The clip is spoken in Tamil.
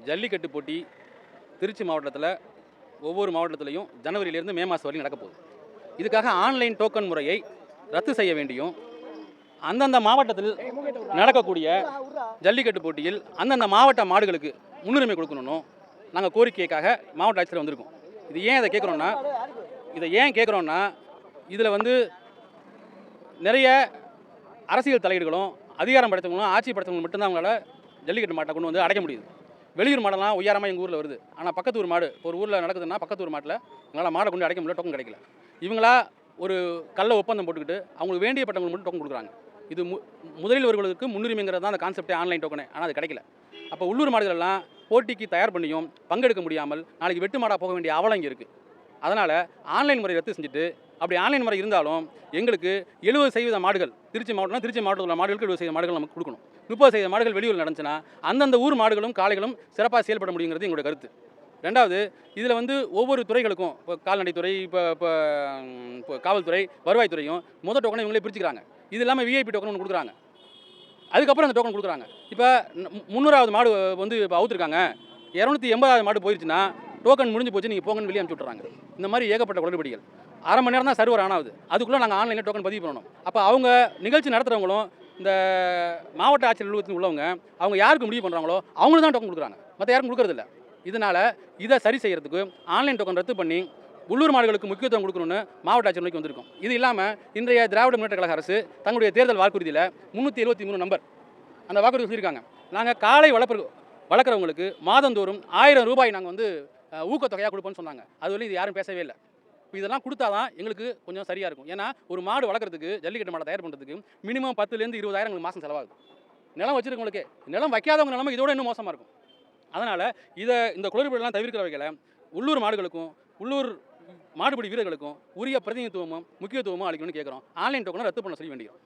ஜல்லிக்கட்டு போட்டி திருச்சி மாவட்டத்தில் ஒவ்வொரு மாவட்டத்திலையும் ஜனவரியிலேருந்து மே மாதம் வரைக்கும் நடக்க போகுது. இதுக்காக ஆன்லைன் டோக்கன் முறையை ரத்து செய்ய வேண்டியும், அந்தந்த மாவட்டத்தில் நடக்கக்கூடிய ஜல்லிக்கட்டு போட்டியில் அந்தந்த மாவட்ட மாடுகளுக்கு முன்னுரிமை கொடுக்கணும்னு நாங்கள் கோரிக்கைக்காக மாவட்ட ஆட்சியர் வந்திருக்கோம். இது ஏன் இதை கேட்குறோன்னா இதில் வந்து நிறைய அரசியல் தலையீடுகளும் அதிகாரம் படைத்தவங்களும் ஆட்சி படைத்தவங்களும் மட்டும்தான் அவங்களால ஜல்லிக்கட்டு மாட்டை கொண்டு வந்து அடைக்க முடியுது. வெளியூர் மாடெல்லாம் உயரமாக எங்கள் ஊரில் வருது. ஆனால் பக்கத்து ஊர் மாடு ஒரு ஊரில் நடக்குதுன்னா பக்கத்து ஊர் மாட்டில் எங்களால் மாடை கொண்டு அடைக்க முடியல, டோக்கன் கிடைக்கல. இவங்களா ஒரு கள்ள ஒப்பந்தம் போட்டுக்கிட்டு அவங்களுக்கு வேண்டியப்பட்டவங்களுக்கு மட்டும் டோக்கன் கொடுக்குறாங்க. இது முதலில் வருவர்களுக்கு முன்னுரிமைங்கிறது தான் அந்த கான்செப்டே ஆன்லைன் டோக்கனு. ஆனால் அது கிடைக்கல. அப்போ உள்ளூர் மாடுகளெல்லாம் போட்டிக்கு தயார் பண்ணியும் பங்கெடுக்க முடியாமல் நாளைக்கு வெட்டு மாடாக போக வேண்டிய அவலம் இங்கே இருக்குது. அதனால் ஆன்லைன் முறை ரத்து செஞ்சுட்டு, அப்படி ஆன்லைன் முறை இருந்தாலும் எங்களுக்கு 70% மாடுகள் திருச்சி மாவட்டத்தில் உள்ள மாடுகளுக்கு 70% மாடுகள் நமக்கு கொடுக்கணும். 30% மாடுகள் வெளியூர் நடந்துச்சுன்னா அந்தந்த ஊர் மாடுகளும் காளைகளும் சிறப்பாக செயல்பட முடியுங்கிறது எங்களோட கருத்து. ரெண்டாவது, இதில் வந்து ஒவ்வொரு துறைகளுக்கும் இப்போ கால்நடைத்துறை, இப்போ காவல்துறை, வருவாய்த்துறையும் மொதல் டோக்கனை இவங்களே பிரிச்சுக்கிறாங்க. இது இல்லாமல் விஐபி டோக்கன் ஒன்று கொடுக்குறாங்க. அதுக்கப்புறம் அந்த டோக்கன் கொடுக்குறாங்க. இப்போ 300வது மாடு வந்து இப்போ அவுத்துருக்காங்க, 280வது மாடு போயிடுச்சுன்னா டோக்கன் முடிஞ்சு போச்சு, நீங்கள் போங்கன்னு வெளியே அனுப்பிச்சு விட்றாங்க. இந்த மாதிரி ஏகப்பட்ட குளறுபடிகள். அரை மணி நேரம் தான் சர்வர் ஆனாவது, அதுக்குள்ளே நாங்கள் ஆன்லைனில் டோக்கன் பதிவு பண்ணணும். அப்போ அவங்க நிகழ்ச்சி நடத்துகிறவங்களும் இந்த மாவட்ட ஆட்சியர் அலுவலகத்தில் உள்ளவங்க அவங்க யாருக்கு முடிவு பண்ணுறாங்களோ அவங்களுக்கு தான் டோக்கன் கொடுக்குறாங்க, மற்ற யாருக்கும் கொடுக்குறதில்ல. இதனால் இதை சரி செய்கிறதுக்கு ஆன்லைன் டோக்கன் ரத்து பண்ணி உள்ளூர் மாடுகளுக்கு முக்கியத்துவம் கொடுக்கணும்னு மாவட்ட ஆட்சியர் நோக்கி வந்திருக்கும். இது இல்லாமல் இன்றைய திராவிட முன்னேற்ற கழக அரசு தங்களுடைய தேர்தல் வாக்குறுதியில் 373 நம்பர் அந்த வாக்குறுதி சொல்லியிருக்காங்க. நாங்கள் காளை வளர்க்குறவங்களுக்கு மாதந்தோறும் 1000 ரூபாய் நாங்கள் வந்து ஊக்கத்தொகையாக கொடுப்போம்னு சொன்னாங்க. அதுவரை இது யாரும் பேசவே இல்லை. இப்போ இதெல்லாம் கொடுத்தா தான் எங்களுக்கு கொஞ்சம் சரியாக இருக்கும். ஏன்னா ஒரு மாடு வளர்க்குறதுக்கு, ஜல்லிக்கட்டு மாடை தயார் பண்ணுறதுக்கு மினிமம் 10,000 to 20,000 எங்களுக்கு மாதம் செலவாகுது. நிலம் வச்சுருக்கவங்களுக்கு, நிலம் வைக்காதவங்க நிலமை இதோட இன்னும் மோசமாக இருக்கும். அதனால் இந்த குளறுபடியெல்லாம் தவிர்க்கிற வகையில் உள்ளூர் மாடுகளுக்கும் உள்ளூர் மாடுபிடி வீரர்களுக்கும் உரிய பிரதிநிதித்துவமும் முக்கியத்துவமும் அளிக்கணும்னு கேட்குறோம். ஆன்லைன் டோக்கனை ரத்து பண்ண சொல்லி வேண்டியது.